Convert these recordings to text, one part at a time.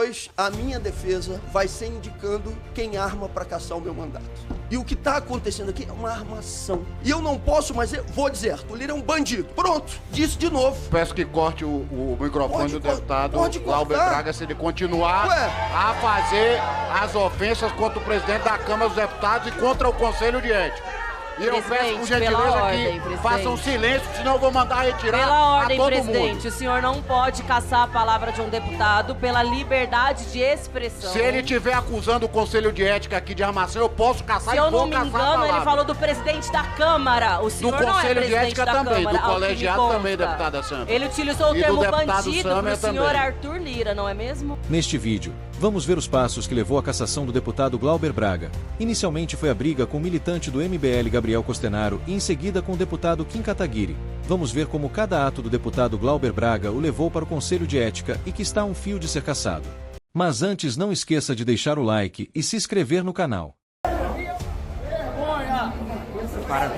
depois a minha defesa vai ser indicando quem arma para caçar o meu mandato. E o que está acontecendo aqui é uma armação. E eu não posso, mas eu vou dizer, Arthur Lira é um bandido. Pronto, disse de novo. Peço que corte o microfone do deputado Glauber Braga se ele continuar a fazer as ofensas contra o presidente da Câmara dos Deputados e contra o Conselho de Ética. E eu peço por gentileza que façam silêncio, senão eu vou mandar retirar pela ordem, a todo presidente, mundo. O senhor não pode caçar a palavra de um deputado pela liberdade de expressão. Se ele estiver acusando o Conselho de Ética aqui de armação, eu posso caçar e vou caçar a palavra. Se eu não me engano, ele falou do presidente da Câmara. O senhor do Conselho de Ética também, Câmara, do colegiado também, deputada Sandra. Ele utilizou o termo bandido pro senhor Arthur Lira, não é mesmo? Neste vídeo, vamos ver os passos que levou à cassação do deputado Glauber Braga. Inicialmente foi a briga com o militante do MBL Gabriel Costenaro e em seguida com o deputado Kim Kataguiri. Vamos ver como cada ato do deputado Glauber Braga o levou para o Conselho de Ética e que está a um fio de ser cassado. Mas antes não esqueça de deixar o like e se inscrever no canal. Vergonha!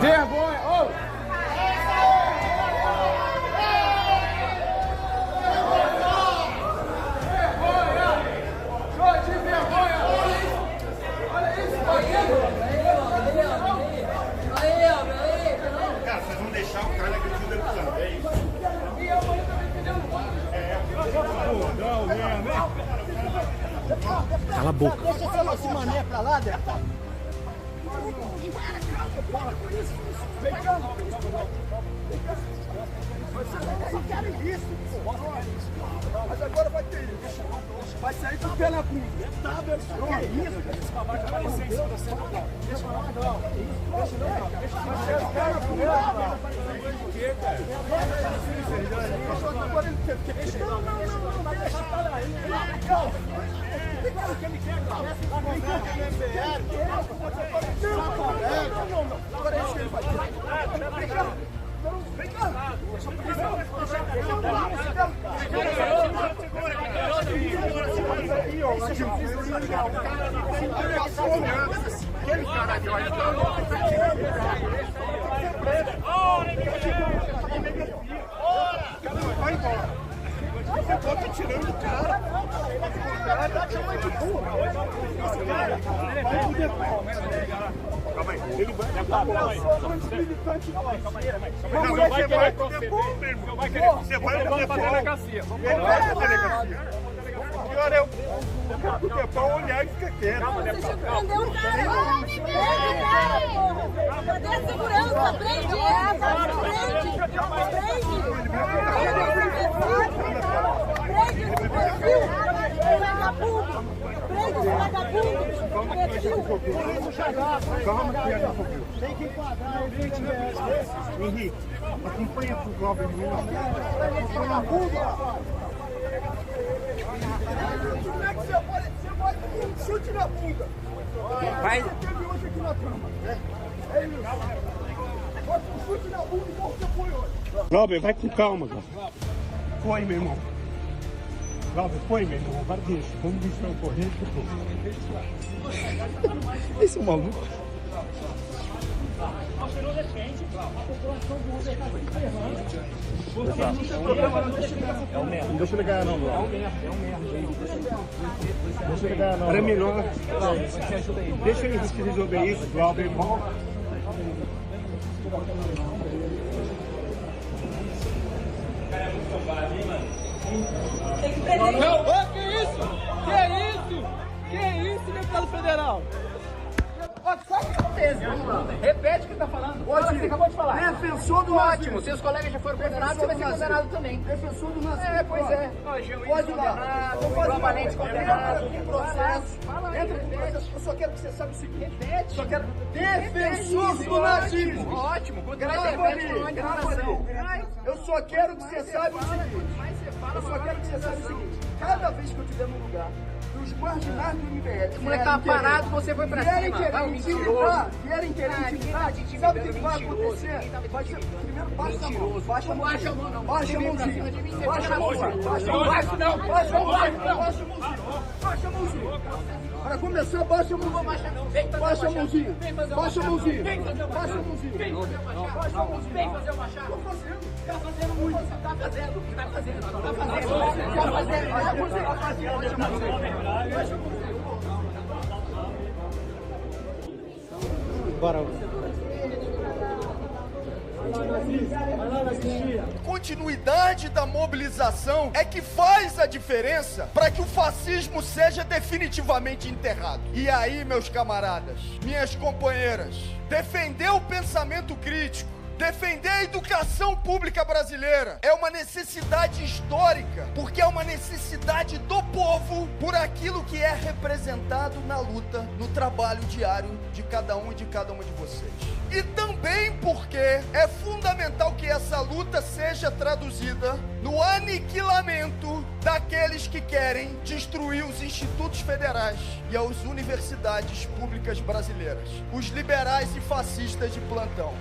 Vergonha! Cala a boca. Deixa esse mané pra lá, deputado. Vem cá. Vocês só querem isso. Mas agora vai ter isso. Vai sair com o pé na bunda. Deputado, que é isso? Deixa lá, não. Deixa o pé na bunda. O quê, cara? Agora ele quer. Não, mas deixa pra lá. O que ele quer? Não. Agora é isso que ele vai fazer. Vem cá. Vem cá. Aquele cara de olho. Vai embora. Você pode tirando o cara. Calma aí, ele vai você vai pra delegacia. Ele vai pra delegacia. O pior é o Depão olhar e ficar quieto. Calma, Depão. Prendeu o cara! Cadê a segurança? Prende ele! Prende esse perfil! Vagabundo! Prende esse vagabundo! Calma que é um tem que enquadrar o Henrique, acompanha pro Glauber Como é que você pode um chute na bunda? Vai. Você teve hoje aqui na Câmara. É isso. Bota um chute na bunda igual você foi hoje. Glauber, vai com calma, Glauber. Foi, meu irmão. Glauber, foi, meu irmão. Agora deixa. Vamos deixar eu correr que eu tô. Esse é maluco. É o mesmo. Não deixa ele ganhar não, Glauber. É o mesmo. Deixa ele ganhar não. Era melhor. Deixa ele resolver isso, Glauber, irmão. Não, que isso? Que isso, deputado federal? Repete o que tá falando. Você acabou de falar. Defensor do ótimo. Seus colegas já foram condenados, você vai ser condenado também. Defensor do Nazismo. É, pois é. Pode lá. Provavelmente condenado. Entra no processo. Entra no processo. Eu só quero que você saiba o seguinte. Repete. Só quero defensor do nazismo. Ótimo. Grava ali. Eu só quero que você saiba o seguinte. Eu só quero que você saiba o seguinte. Cada vez que eu estiver num lugar, os marginais do MBL. O moleque tava parado, você foi pra cima. Querem querer intimidar, sabe o que vai acontecer? Primeiro baixa a mão. Baixa a mão. Baixa a mão. Baixa a mãozinha. Baixa a mãozinha. Baixa a mãozinha. Baixa a mãozinha. Para começar, baixa a mãozinha. Não vou baixar não. Baixa a mãozinha. Baixa a mãozinha. Baixa a mãozinha. Vem fazer o machado. Baixa a mãozinha. Vem fazer o machado. Tô fazendo. Tá fazendo muito. Tá fazendo. Tá fazendo. Tá fazendo. Tá fazendo. Baixa a mãozinha. Baixa a mãozinha. Bora. Continuidade da mobilização é que faz a diferença para que o fascismo seja definitivamente enterrado. E aí, meus camaradas, minhas companheiras, defender o pensamento crítico, defender a educação pública brasileira é uma necessidade histórica, porque é uma necessidade do povo por aquilo que é representado na luta, no trabalho diário de cada um e de cada uma de vocês. E também porque é fundamental que essa luta seja traduzida no aniquilamento daqueles que querem destruir os institutos federais e as universidades públicas brasileiras, os liberais e fascistas de plantão.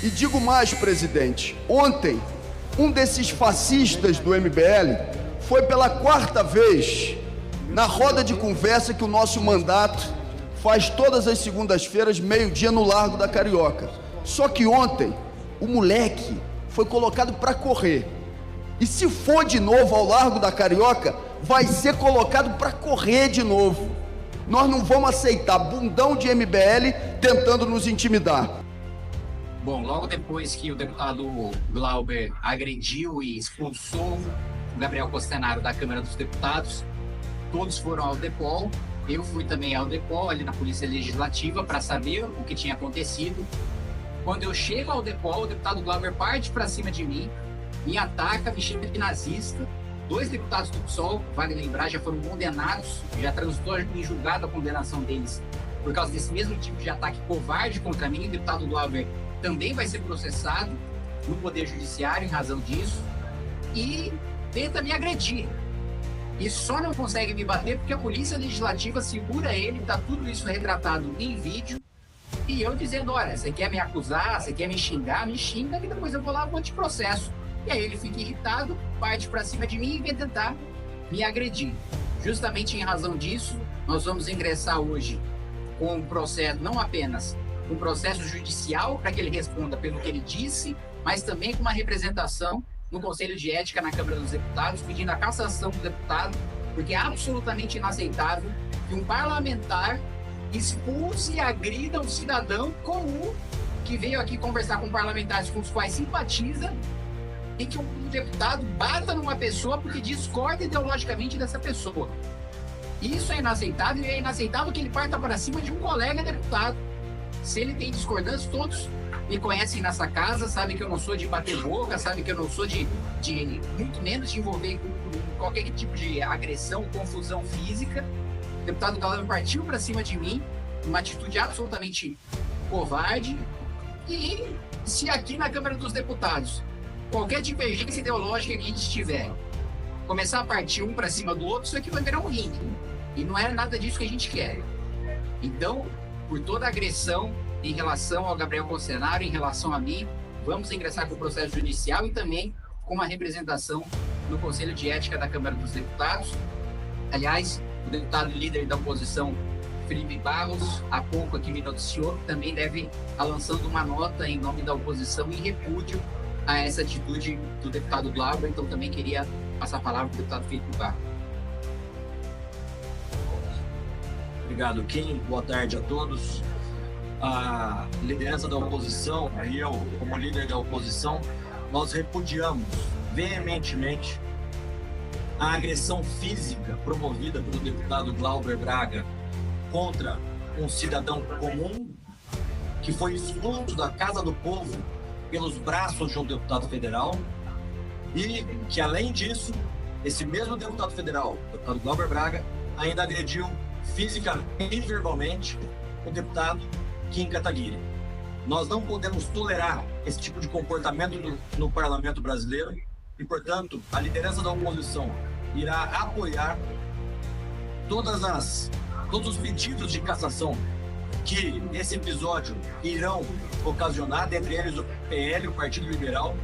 E digo mais, presidente, ontem um desses fascistas do MBL foi pela 4ª vez na roda de conversa que o nosso mandato faz todas as segundas-feiras, meio-dia, no Largo da Carioca. Só que ontem, o moleque foi colocado para correr. E se for de novo ao Largo da Carioca, vai ser colocado para correr de novo. Nós não vamos aceitar bundão de MBL tentando nos intimidar. Bom, logo depois que o deputado Glauber agrediu e expulsou o Gabriel Costenaro da Câmara dos Deputados, todos foram ao DEPOL. Eu fui também ao DEPOL, ali na Polícia Legislativa, para saber o que tinha acontecido. Quando eu chego ao DEPOL, o deputado Glauber parte para cima de mim, me ataca, me chama de nazista. 2 deputados do PSOL, vale lembrar, já foram condenados, já transitou em julgado a condenação deles por causa desse mesmo tipo de ataque covarde contra mim. O deputado Glauber também vai ser processado no Poder Judiciário em razão disso e tenta me agredir. E só não consegue me bater porque a Polícia Legislativa segura ele, tá tudo isso retratado em vídeo. E eu dizendo, olha, você quer me acusar, você quer me xingar, me xinga, e depois eu vou lá, vou te processo. E aí ele fica irritado, parte para cima de mim e vem tentar me agredir. Justamente em razão disso, nós vamos ingressar hoje com um processo, não apenas um processo judicial para que ele responda pelo que ele disse, mas também com uma representação no Conselho de Ética na Câmara dos Deputados, pedindo a cassação do deputado, porque é absolutamente inaceitável que um parlamentar expulse e agrida um cidadão comum que veio aqui conversar com parlamentares com os quais simpatiza e que um deputado bata numa pessoa porque discorda ideologicamente dessa pessoa. Isso é inaceitável, e é inaceitável que ele parta para cima de um colega deputado. Se ele tem discordância, todos me conhecem nessa casa, sabem que eu não sou de bater boca, sabem que eu não sou de muito menos de envolver com qualquer tipo de agressão, confusão física. O deputado Glauber partiu para cima de mim, uma atitude absolutamente covarde. E se aqui na Câmara dos Deputados, qualquer divergência ideológica que a gente tiver, começar a partir um para cima do outro, isso aqui vai virar um ringue. E não é nada disso que a gente quer. Então, por toda a agressão em relação ao Gabriel Costenaro, em relação a mim, vamos ingressar com o processo judicial e também com uma representação no Conselho de Ética da Câmara dos Deputados. Aliás, o deputado líder da oposição, Felipe Barros, há pouco aqui me noticiou que também deve estar lançando uma nota em nome da oposição em repúdio a essa atitude do deputado Glauber. Então também queria passar a palavra para o deputado Felipe Barros. Obrigado, Kim. Boa tarde a todos. A liderança da oposição, e eu, como líder da oposição, nós repudiamos veementemente a agressão física promovida pelo deputado Glauber Braga contra um cidadão comum que foi expulso da Casa do Povo pelos braços de um deputado federal e que, além disso, esse mesmo deputado federal, o deputado Glauber Braga, ainda agrediu fisicamente e verbalmente o deputado Kim Kataguiri. Nós não podemos tolerar esse tipo de comportamento no parlamento brasileiro e, portanto, a liderança da oposição irá apoiar todos os pedidos de cassação que esse episódio irão ocasionar, dentre eles o PL, o Partido Liberal,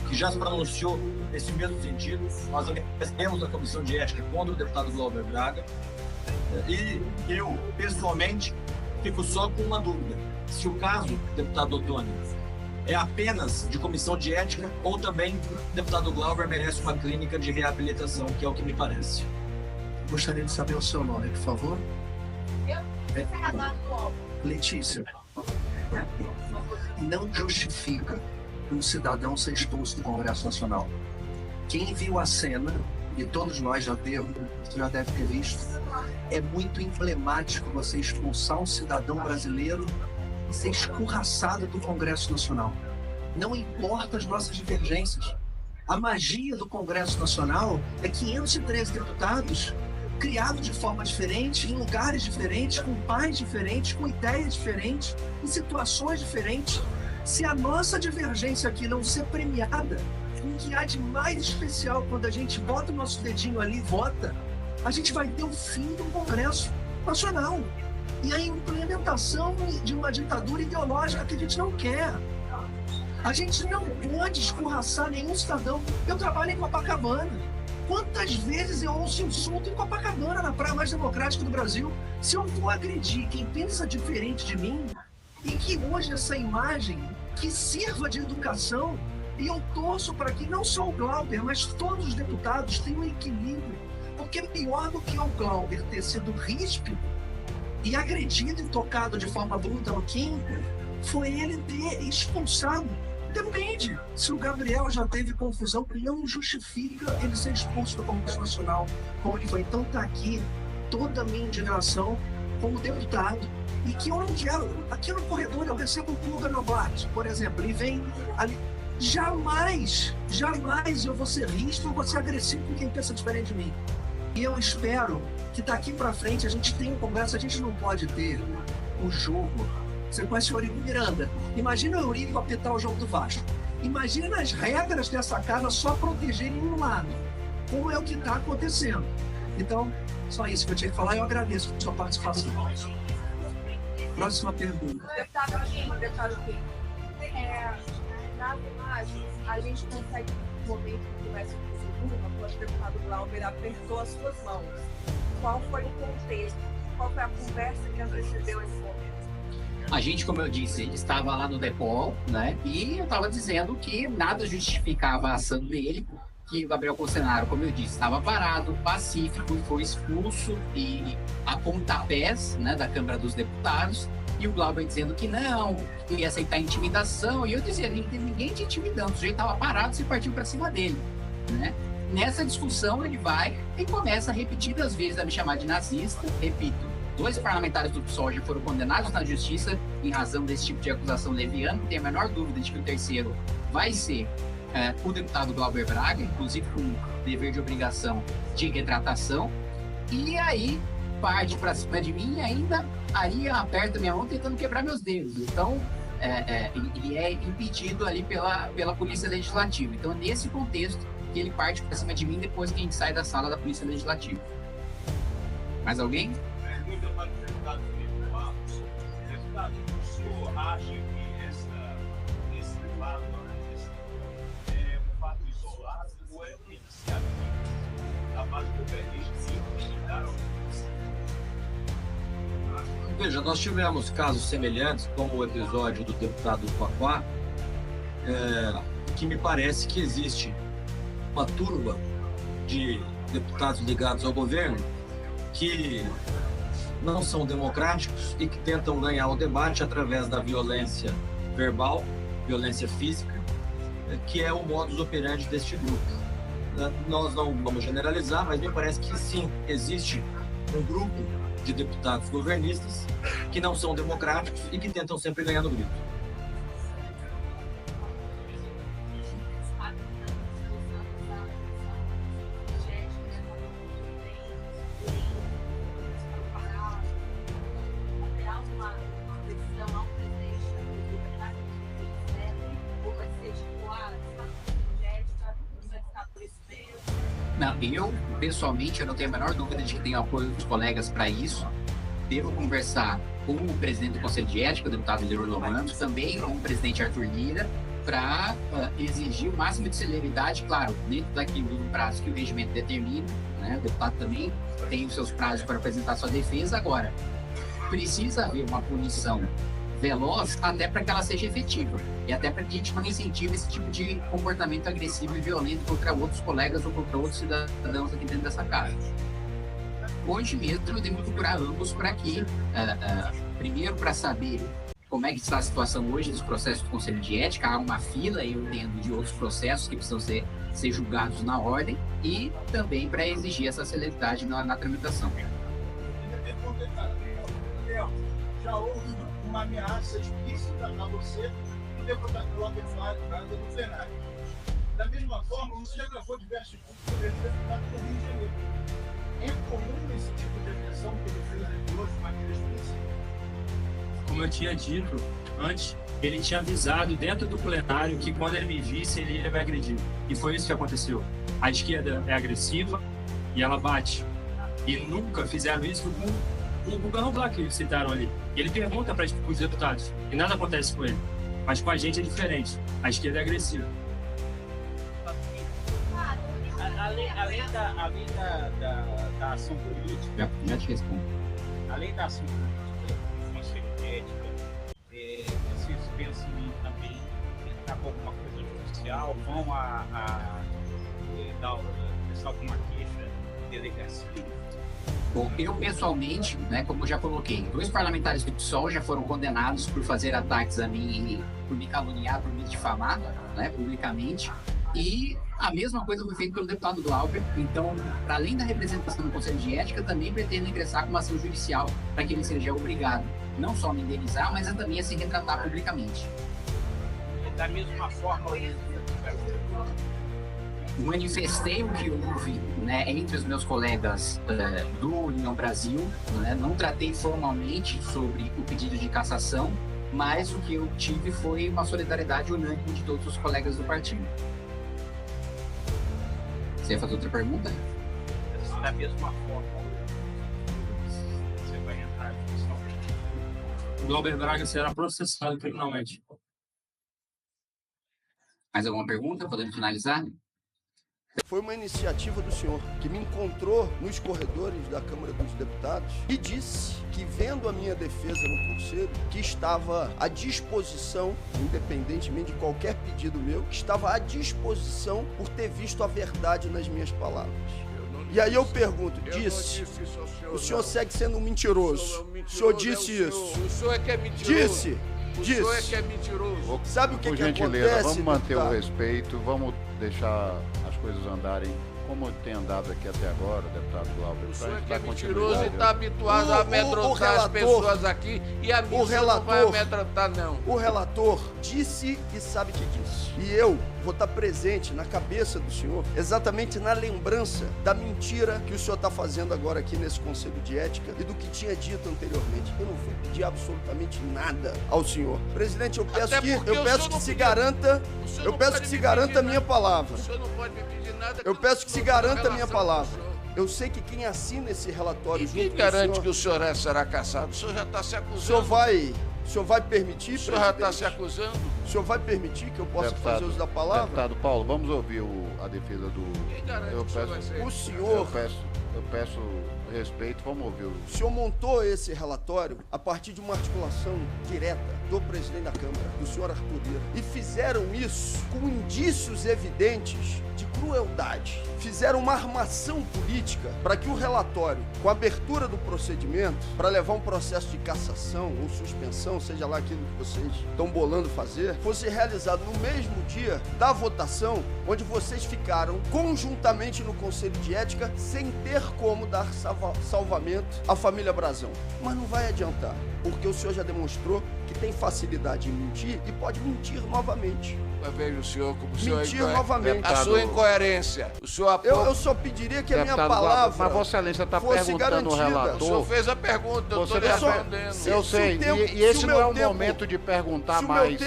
que já se pronunciou nesse mesmo sentido. Nós temos a Comissão de Ética contra o deputado Glauber Braga E eu, pessoalmente, fico só com uma dúvida. Se o caso, deputado Ottoni, é apenas de comissão de ética ou também o deputado Glauber merece uma clínica de reabilitação, que é o que me parece. Gostaria de saber o seu nome, por favor. Letícia. Não justifica um cidadão ser expulso do Congresso Nacional. Quem viu a cena, e todos nós já deve ter visto, é muito emblemático você expulsar um cidadão brasileiro e ser escorraçado do Congresso Nacional. Não importa as nossas divergências. A magia do Congresso Nacional é 513 deputados criados de forma diferente, em lugares diferentes, com pais diferentes, com ideias diferentes, em situações diferentes. Se a nossa divergência aqui não ser premiada, o que há de mais especial quando a gente bota o nosso dedinho ali e vota, a gente vai ter o fim do Congresso Nacional e a implementação de uma ditadura ideológica que a gente não quer. A gente não pode escorraçar nenhum cidadão. Eu trabalho em Copacabana. Quantas vezes eu ouço insulto em Copacabana, na praia mais democrática do Brasil? Se eu for agredir quem pensa diferente de mim, e que hoje essa imagem que sirva de educação, e eu torço para que não só o Glauber, mas todos os deputados tenham equilíbrio, porque pior do que o Glauber ter sido ríspido e agredido e tocado de forma bruta no Kim, foi ele ter expulsado. Depende. Se o Gabriel já teve confusão, não justifica ele ser expulso do Congresso Nacional, como ele foi. Então tá aqui toda a minha indignação como deputado. E que eu não quero. Aqui no corredor eu recebo o Guga Noblat, por exemplo, ele vem ali. Jamais eu vou ser ríspido ou vou ser agressivo com quem pensa diferente de mim. E eu espero que daqui pra frente a gente tenha um Congresso, a gente não pode ter o jogo. Você conhece o Eurico Miranda. Imagina o Eurico apitar o jogo do Vasco. Imagina as regras dessa casa só protegerem um lado. Como é o que está acontecendo. Então, só isso que eu tinha que falar e eu agradeço por sua participação. Próxima pergunta. Deputado Kim, nas imagens, a gente consegue, no momento que começa o segundo, quando o deputado Glauber apertou as suas mãos. Qual foi o contexto? Qual foi a conversa que antecedeu esse momento? A gente, como eu disse, estava lá no Depol, né? E eu estava dizendo que nada justificava a ação dele, que o Gabriel Costenaro, como eu disse, estava parado, pacífico, e foi expulso e a pontapés, né, da Câmara dos Deputados, e o Glauber dizendo que não ia aceitar intimidação, e eu dizia, não tem ninguém te intimidando, o sujeito estava parado, você partiu para cima dele, né? Nessa discussão ele vai e começa repetidas vezes a me chamar de nazista, repito. 2 parlamentares do PSOL já foram condenados na justiça em razão desse tipo de acusação leviana. Não tenho a menor dúvida de que o terceiro vai ser o deputado Glauber Braga, inclusive com dever de obrigação de retratação. E aí parte para cima de mim e ainda aí aperta minha mão tentando quebrar meus dedos. Então, ele é impedido ali pela Polícia Legislativa. Então, nesse contexto, que ele parte para cima de mim depois que a gente sai da sala da Polícia Legislativa. Mais alguém? Pergunta para o deputado Felipe Barros. Deputado, o senhor acha que esse fato é um fato isolado ou é uma iniciativa da base governista de intimidar a oposição? Veja, nós tivemos casos semelhantes, como o episódio do deputado Quaquá, que me parece que existe uma turba de deputados ligados ao governo que não são democráticos e que tentam ganhar o debate através da violência verbal, violência física, que é o modus operandi deste grupo. Nós não vamos generalizar, mas me parece que sim, existe um grupo de deputados governistas que não são democráticos e que tentam sempre ganhar no grito. Não, eu, pessoalmente, eu não tenho a menor dúvida de que tenho apoio dos colegas para isso. Devo conversar com o presidente do Conselho de Ética, o deputado Leonor Lomano, também com o presidente Arthur Lira, para exigir o máximo de celeridade, claro, dentro daquele prazo que o regimento determina, né? O deputado também tem os seus prazos para apresentar sua defesa. Agora, precisa haver uma punição veloz até para que ela seja efetiva e até para que a gente não incentive esse tipo de comportamento agressivo e violento contra outros colegas ou contra outros cidadãos aqui dentro dessa casa. Hoje mesmo eu devo procurar ambos para que, primeiro, para saber como é que está a situação hoje dos processos do Conselho de Ética. Há uma fila, eu entendo, de outros processos que precisam ser julgados na ordem, e também para exigir essa celeridade na tramitação. Já houve uma ameaça explícita a você do deputado Glauber Braga no plenário. Da mesma forma, você já gravou diversos pontos sobre esse deputado do Rio de Janeiro. É comum esse tipo de agressão que ele fez aqui hoje de maneira explícita? Como eu tinha dito antes, ele tinha avisado dentro do plenário que quando ele me visse, ele ia me agredir. E foi isso que aconteceu. A esquerda é agressiva e ela bate. E nunca fizeram isso com o Buganão Black que citaram ali. Ele pergunta para os deputados e nada acontece com ele. Mas com a gente é diferente. A esquerda é agressiva. Além da ação política, já te respondo. Além da ação política, do Conselho de Ética, vocês pensam em também entrar com alguma coisa judicial? Vão prestar alguma queixa de delegacia? Bom, eu pessoalmente, né, como eu já coloquei, 2 parlamentares do PSOL já foram condenados por fazer ataques a mim, por me caluniar, por me difamar, né, publicamente. E a mesma coisa foi feita pelo deputado Glauber. Então, para além da representação do Conselho de Ética, também pretendo ingressar com uma ação judicial para que ele seja obrigado não só a me indenizar, mas também a se retratar publicamente. Da mesma forma, manifestei o que houve, né, entre os meus colegas do União Brasil, né, não tratei formalmente sobre o pedido de cassação, mas o que eu tive foi uma solidariedade unânime de todos os colegas do partido. Você ia fazer outra pergunta? Da mesma forma, você vai entrar judicialmente. O Glauber Braga será processado criminalmente. Mais alguma pergunta? Podemos finalizar? Foi uma iniciativa do senhor que me encontrou nos corredores da Câmara dos Deputados e disse que, vendo a minha defesa no Conselho, que estava à disposição, independentemente de qualquer pedido meu, que estava à disposição por ter visto a verdade nas minhas palavras. E aí eu pergunto, o senhor segue sendo um mentiroso. O senhor disse isso. O senhor é que é mentiroso. O senhor é que é mentiroso. Sabe o que acontece? Por gentileza, vamos manter o respeito, vamos deixar as coisas andarem como tem andado aqui até agora, deputado Glauber. O senhor é que é mentiroso e está habituado a amedrontar as pessoas aqui, e a mim não vai amedrontar, não. O relator disse e sabe que disse. E eu vou estar presente na cabeça do senhor, exatamente na lembrança da mentira que o senhor está fazendo agora aqui nesse Conselho de Ética e do que tinha dito anteriormente. Eu não fui pedir absolutamente nada ao senhor. Presidente, eu peço que se garanta a minha palavra. O senhor não pode me pedir nada. Eu peço que se garanta a minha palavra. Eu sei que quem assina esse relatório junto com o senhor... Quem garante que o senhor será cassado? O senhor já está se acusando. O senhor vai permitir, o senhor já está se acusando? O senhor vai permitir que eu possa fazer uso da palavra? Deputado Paulo, vamos ouvir a defesa do... Quem garante o senhor... Eu peço respeito, vamos ouvir o... O senhor montou esse relatório a partir de uma articulação direta do presidente da Câmara, do senhor Arthur Lira. E fizeram isso com indícios evidentes de crueldade. Fizeram uma armação política para que o relatório, com a abertura do procedimento, para levar um processo de cassação ou suspensão, seja lá aquilo que vocês estão bolando fazer, fosse realizado no mesmo dia da votação, onde vocês ficaram conjuntamente no Conselho de Ética sem ter como dar salvamento à família Brazão. Mas não vai adiantar, porque o senhor já demonstrou que tem facilidade em mentir e pode mentir novamente. Eu vejo o senhor como o senhor mentir novamente. A sua incoerência. O senhor eu só pediria que a minha palavra mas Vossa Excelência está perguntando garantida. O relator. O senhor fez a pergunta, eu estou respondendo. Eu sei, e esse não é o momento de perguntar mais.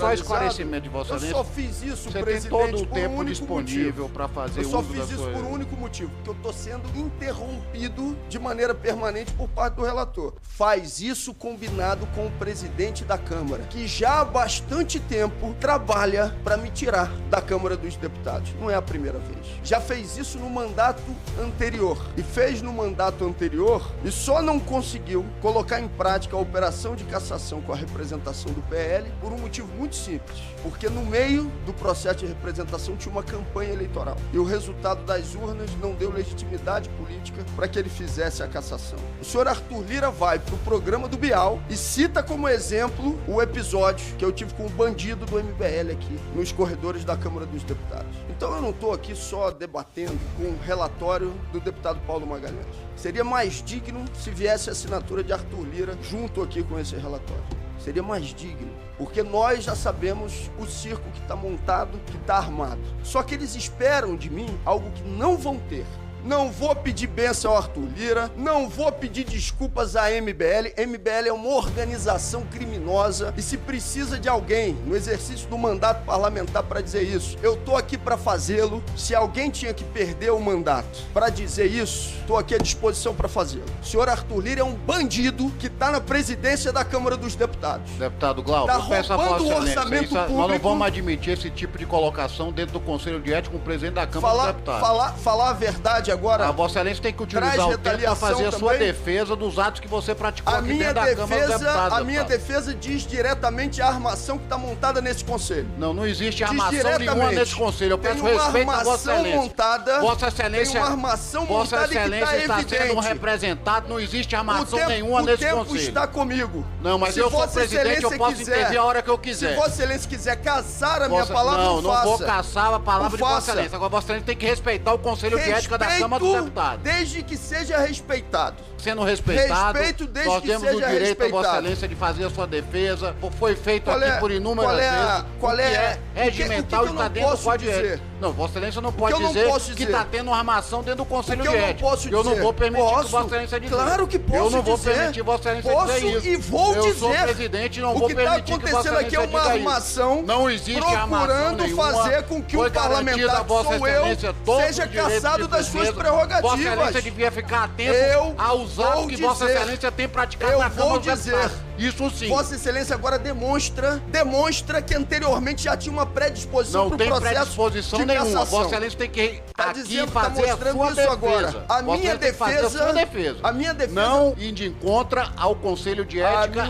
Só esclarecimento de Vossa Excelência. Eu só fiz isso, você presidente, tem todo o tempo disponível para fazer uso da sua... Eu só fiz isso por um único motivo, porque eu estou sendo interrompido de maneira permanente por parte do relator. Faz isso combinado com o presidente da Câmara, que já há bastante tempo trabalha falha para me tirar da Câmara dos Deputados. Não é a primeira vez. Já fez isso no mandato anterior. E fez no mandato anterior e só não conseguiu colocar em prática a operação de cassação com a representação do PL por um motivo muito simples. Porque no meio do processo de representação tinha uma campanha eleitoral. E o resultado das urnas não deu legitimidade política para que ele fizesse a cassação. O senhor Arthur Lira vai para o programa do Bial e cita como exemplo o episódio que eu tive com o bandido do MBL aqui, nos corredores da Câmara dos Deputados. Então eu não estou aqui só debatendo com o relatório do deputado Paulo Magalhães. Seria mais digno se viesse a assinatura de Arthur Lira junto aqui com esse relatório. Seria mais digno, porque nós já sabemos o circo que está montado, que está armado. Só que eles esperam de mim algo que não vão ter. Não vou pedir bênção ao Arthur Lira, não vou pedir desculpas à MBL. MBL é uma organização criminosa e se precisa de alguém no exercício do mandato parlamentar para dizer isso, eu tô aqui para fazê-lo. Se alguém tinha que perder o mandato para dizer isso, tô aqui à disposição para fazê-lo. O senhor Arthur Lira é um bandido que tá na presidência da Câmara dos Deputados. Deputado Glauber, tá roubando o orçamento público. Nós não vamos admitir esse tipo de colocação dentro do Conselho de Ética com o presidente da Câmara dos Deputados. Falar a verdade agora. A Vossa Excelência tem que utilizar o tempo para fazer a sua defesa dos atos que você praticou aqui dentro da Câmara dos Deputados. A minha defesa diz diretamente a armação que está montada nesse Conselho. Não existe armação nenhuma nesse Conselho. Eu peço respeito a Vossa Excelência. Vossa Excelência, tem uma armação Vossa Excelência está sendo representado, não existe armação nenhuma nesse Conselho. O tempo está comigo. Não, mas eu sou presidente, eu posso intervir a hora que eu quiser. Se Vossa Excelência quiser caçar a minha palavra, não vou caçar a palavra de Vossa Excelência. Agora Vossa Excelência tem que respeitar o Conselho de Ética da Câmara dos Deputados. Desde que seja respeitado. Sendo respeitado, respeito desde nós que temos seja o direito respeitado. a Vossa Excelência de fazer a sua defesa. Foi feito aqui por inúmeras vezes. Qual é regimental e está dentro do Código de Ética. Não, Vossa Excelência não pode dizer que está tendo uma armação dentro do Conselho de Ética. Eu não vou permitir que Vossa Excelência dizer. Claro que posso dizer. Eu não vou permitir Vossa Excelência dizer isso. E vou dizer. Eu sou presidente e não vou permitir que Vossa Excelência diga isso. O que está acontecendo aqui é uma armação. Não existe armação nenhuma. Procurando fazer com que o parlamentar, sou eu, seja cassado das suas prerrogativas. Vossa Excelência devia ficar atento aos atos que Vossa Excelência tem praticado na Câmara dos Deputados. Isso sim. Vossa Excelência agora demonstra que anteriormente já tinha uma predisposição para o processo. Não tem predisposição nenhuma. Vossa Excelência tem que aqui fazer a sua defesa. Agora. A minha defesa não indo em contra ao Conselho de Ética,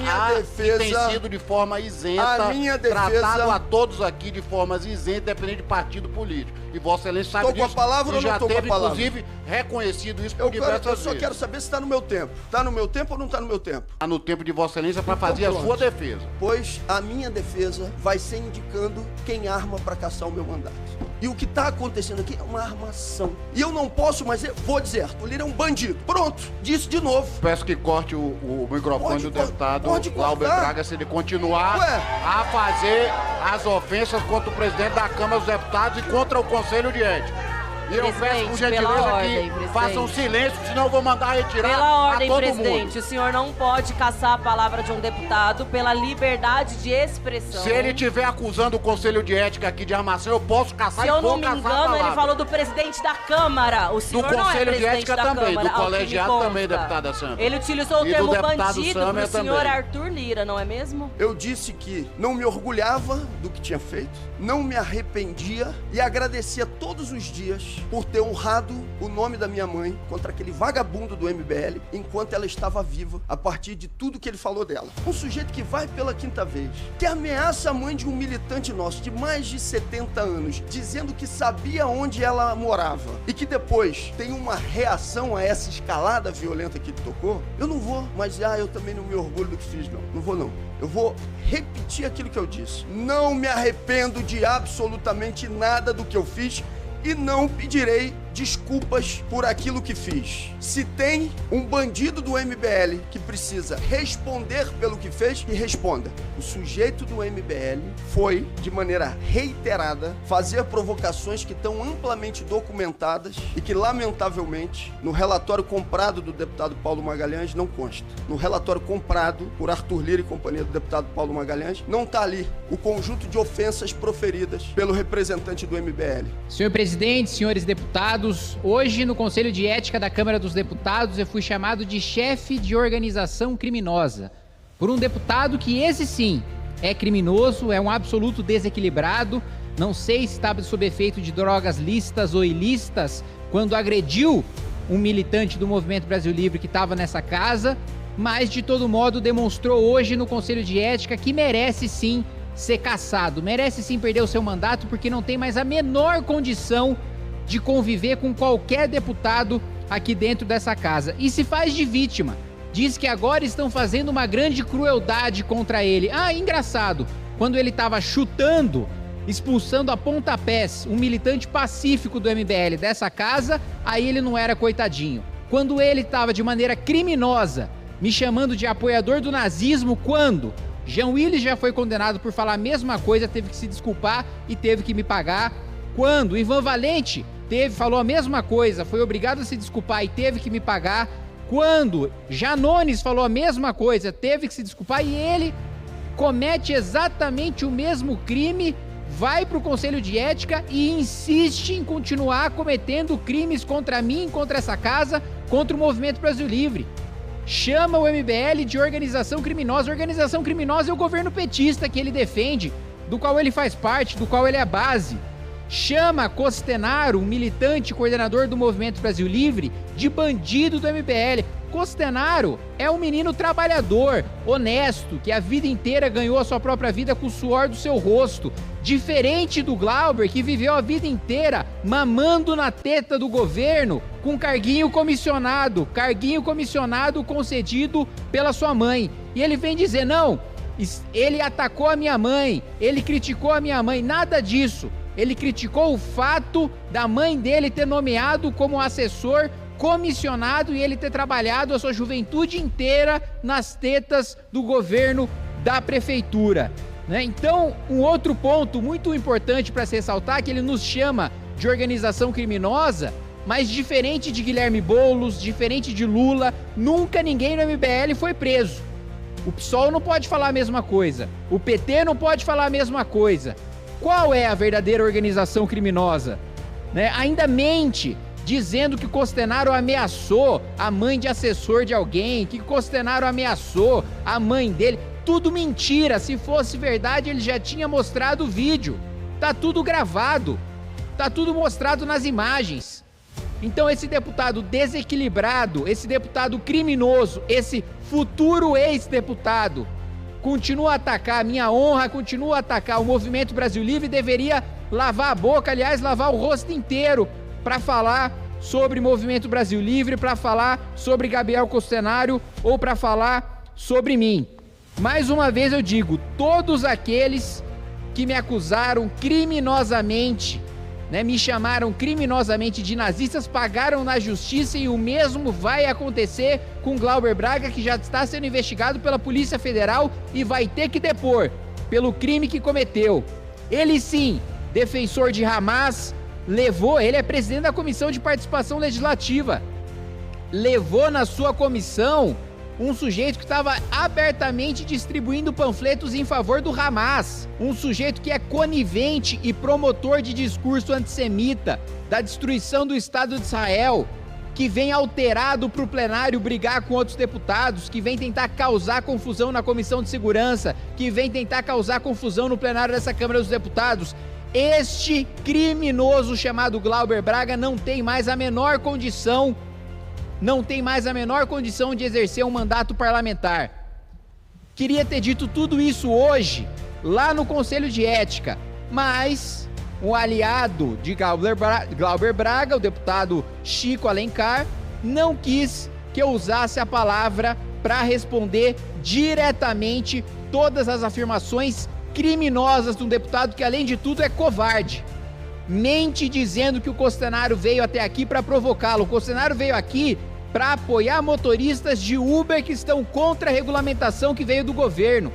que tem sido de forma isenta, tratado a todos aqui de forma isenta, independente de partido político. E Vossa Excelência sabe disso. E já teve, inclusive, reconhecido isso por diversas vezes. Eu só quero saber se está no meu tempo. Está no meu tempo ou não está no meu tempo? Está no tempo de Vossa Excelência para fazer a sua defesa. Pois a minha defesa vai ser indicando quem arma para caçar o meu mandato. E o que está acontecendo aqui é uma armação. E eu não posso, mas vou dizer, Arthur Lira é um bandido. Pronto, disse de novo. Peço que corte o microfone do deputado Glauber Braga se ele continuar a fazer as ofensas contra o presidente da Câmara dos Deputados e contra o Conselho de Ética. E eu peço, por gentileza, que façam silêncio, senão eu vou mandar retirar pela ordem, a todo presidente, mundo. O senhor não pode caçar a palavra de um deputado pela liberdade de expressão. Se ele estiver acusando o Conselho de Ética aqui de armação, eu posso caçar e vou caçar a palavra. Se eu não me engano, ele falou do presidente da Câmara. O senhor do Conselho não é de Ética da também, Câmara, do colegiado também, deputada Sandra. Ele utilizou o termo bandido pro senhor Arthur Lira, não é mesmo? Eu disse que não me orgulhava do que tinha feito, não me arrependia e agradecia todos os dias por ter honrado o nome da minha mãe contra aquele vagabundo do MBL enquanto ela estava viva, a partir de tudo que ele falou dela. Um sujeito que vai pela quinta vez, que ameaça a mãe de um militante nosso de mais de 70 anos, dizendo que sabia onde ela morava e que depois tem uma reação a essa escalada violenta que ele tocou. Eu não vou, mas eu também não me orgulho do que fiz, não. Não vou, não. Eu vou repetir aquilo que eu disse. Não me arrependo de absolutamente nada do que eu fiz e não pedirei desculpas por aquilo que fiz. Se tem um bandido do MBL que precisa responder pelo que fez, que responda. O sujeito do MBL foi, de maneira reiterada, fazer provocações que estão amplamente documentadas e que, lamentavelmente, no relatório comprado do deputado Paulo Magalhães não consta. No relatório comprado por Arthur Lira e companhia do deputado Paulo Magalhães, não está ali o conjunto de ofensas proferidas pelo representante do MBL. Senhor presidente, senhores deputados, hoje no Conselho de Ética da Câmara dos Deputados eu fui chamado de chefe de organização criminosa por um deputado que esse sim é criminoso, é um absoluto desequilibrado. Não sei se estava sob efeito de drogas lícitas ou ilícitas quando agrediu um militante do Movimento Brasil Livre que estava nessa casa, mas de todo modo demonstrou hoje no Conselho de Ética que merece sim ser cassado, merece sim perder o seu mandato, porque não tem mais a menor condição de conviver com qualquer deputado aqui dentro dessa casa. E se faz de vítima. Diz que agora estão fazendo uma grande crueldade contra ele. Ah, engraçado, quando ele estava chutando, expulsando a pontapés um militante pacífico do MBL dessa casa, aí ele não era coitadinho. Quando ele estava de maneira criminosa me chamando de apoiador do nazismo, quando Jean Willis já foi condenado por falar a mesma coisa, teve que se desculpar e teve que me pagar. Quando Ivan Valente falou a mesma coisa, foi obrigado a se desculpar e teve que me pagar. Quando Janones falou a mesma coisa, teve que se desculpar, e ele comete exatamente o mesmo crime, vai para o Conselho de Ética e insiste em continuar cometendo crimes contra mim, contra essa casa, contra o Movimento Brasil Livre. Chama o MBL de organização criminosa. Organização criminosa é o governo petista que ele defende, do qual ele faz parte, do qual ele é a base. Chama Costenaro, um militante coordenador do Movimento Brasil Livre, de bandido do MBL. Costenaro é um menino trabalhador, honesto, que a vida inteira ganhou a sua própria vida com o suor do seu rosto. Diferente do Glauber, que viveu a vida inteira mamando na teta do governo com carguinho comissionado concedido pela sua mãe. E ele vem dizer, não, ele atacou a minha mãe, ele criticou a minha mãe, nada disso. Ele criticou o fato da mãe dele ter nomeado como assessor comissionado e ele ter trabalhado a sua juventude inteira nas tetas do governo da prefeitura, né? Então, um outro ponto muito importante para se ressaltar é que ele nos chama de organização criminosa, mas diferente de Guilherme Boulos, diferente de Lula, nunca ninguém no MBL foi preso. O PSOL não pode falar a mesma coisa, o PT não pode falar a mesma coisa. Qual é a verdadeira organização criminosa? Né? Ainda mente dizendo que Costenaro ameaçou a mãe de assessor de alguém, que Costenaro ameaçou a mãe dele. Tudo mentira. Se fosse verdade, ele já tinha mostrado o vídeo. Tá tudo gravado. Tá tudo mostrado nas imagens. Então esse deputado desequilibrado, esse deputado criminoso, esse futuro ex-deputado, continua a atacar a minha honra, continua a atacar o Movimento Brasil Livre, deveria lavar a boca, aliás, lavar o rosto inteiro para falar sobre Movimento Brasil Livre, para falar sobre Gabriel Costenaro ou para falar sobre mim. Mais uma vez eu digo, todos aqueles que me acusaram criminosamente, né, me chamaram criminosamente de nazistas, pagaram na justiça, e o mesmo vai acontecer com Glauber Braga, que já está sendo investigado pela Polícia Federal e vai ter que depor pelo crime que cometeu. Ele sim, defensor de Hamas, ele é presidente da Comissão de Participação Legislativa, levou na sua comissão um sujeito que estava abertamente distribuindo panfletos em favor do Hamas, um sujeito que é conivente e promotor de discurso antissemita, da destruição do Estado de Israel, que vem alterado para o plenário brigar com outros deputados, que vem tentar causar confusão na Comissão de Segurança, que vem tentar causar confusão no plenário dessa Câmara dos Deputados. Este criminoso chamado Glauber Braga não tem mais a menor condição de exercer um mandato parlamentar. Queria ter dito tudo isso hoje, lá no Conselho de Ética, mas o aliado de Glauber Braga, o deputado Chico Alencar, não quis que eu usasse a palavra para responder diretamente todas as afirmações criminosas de um deputado que, além de tudo, é covarde. Mente dizendo que o Costenaro veio até aqui para provocá-lo. O Costenaro veio aqui para apoiar motoristas de Uber que estão contra a regulamentação que veio do governo.